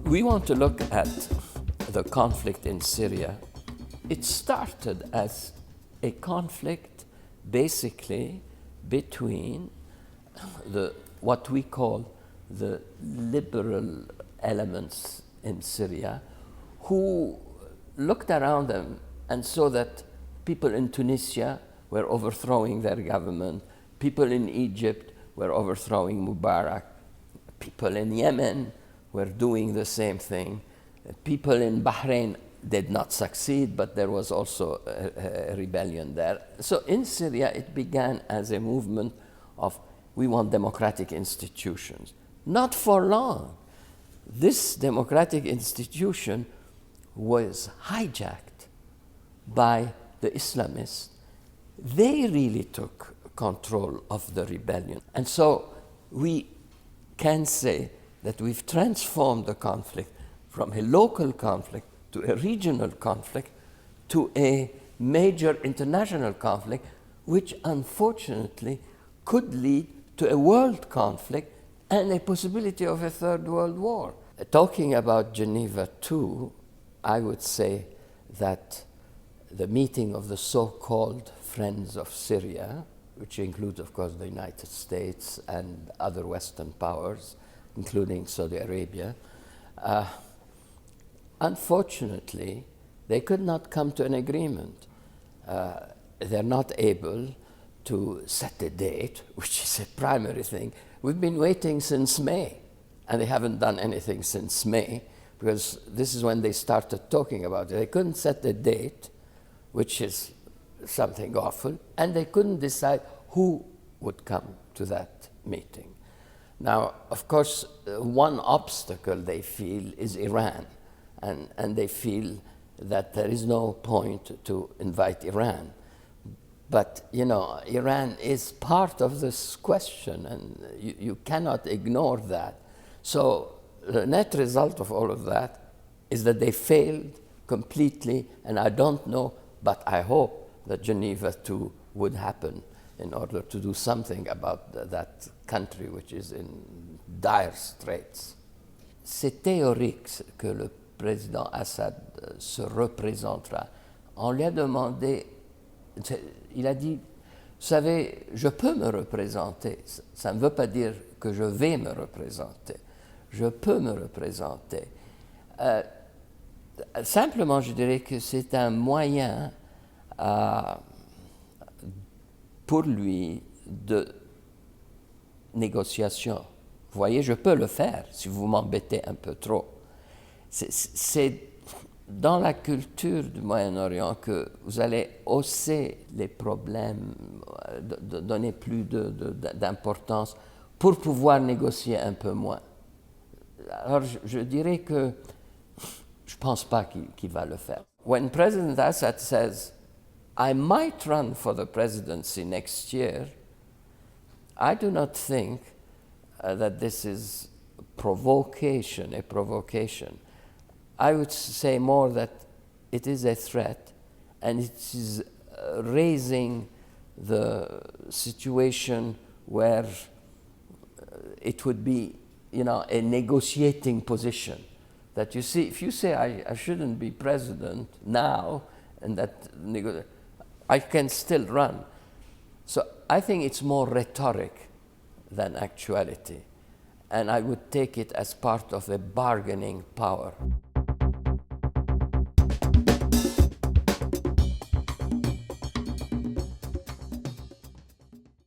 We want to look at the conflict in Syria. It started as a conflict basically between what we call the liberal elements in Syria, who looked around them and saw that people in Tunisia were overthrowing their government, people in Egypt were overthrowing Mubarak, people in Yemen were doing the same thing, people in Bahrain did not succeed, but there was also a rebellion there. So in Syria, it began as a movement of we want democratic institutions. Not for long. This democratic institution was hijacked by the Islamists. They really took control of the rebellion. And so we can say that we've transformed the conflict from a local conflict to a regional conflict to a major international conflict, which unfortunately could lead to a world conflict and a possibility of a third world war. Talking about Geneva II, I would say that the meeting of the so-called Friends of Syria, which includes, of course, the United States and other Western powers, including Saudi Arabia, unfortunately, they could not come to an agreement. They're not able to set a date, which is a primary thing. We've been waiting since May, and they haven't done anything since May, because this is when they started talking about it. They couldn't set a date, which is something awful, and they couldn't decide who would come to that meeting. Now, of course, one obstacle they feel is Iran, and they feel that there is no point to invite Iran. But, you know, Iran is part of this question, and you cannot ignore that. So the net result of all of that is that they failed completely, and I don't know, but I hope that Geneva II would happen in order to do something about that country which is in dire straits. C'est théorique que le président Assad se représentera. On lui a demandé, il a dit, vous savez, je peux me représenter. Ça ne veut pas dire que je vais me représenter. Je peux me représenter. Simplement, je dirais que c'est un moyen pour lui de négociation. Vous voyez, je peux le faire si vous m'embêtez un peu trop. C'est dans la culture du Moyen-Orient que vous allez hausser les problèmes, donner plus d'importance pour pouvoir négocier un peu moins. Alors je dirais que je ne pense pas qu'il va le faire. When President Assad says, I might run for the presidency next year, I do not think that this is a provocation. I would say more that it is a threat, and it is raising the situation where it would be, you know, a negotiating position. That you see, if you say I shouldn't be president now, and that I can still run. So I think it's more rhetoric than actuality, and I would take it as part of a bargaining power.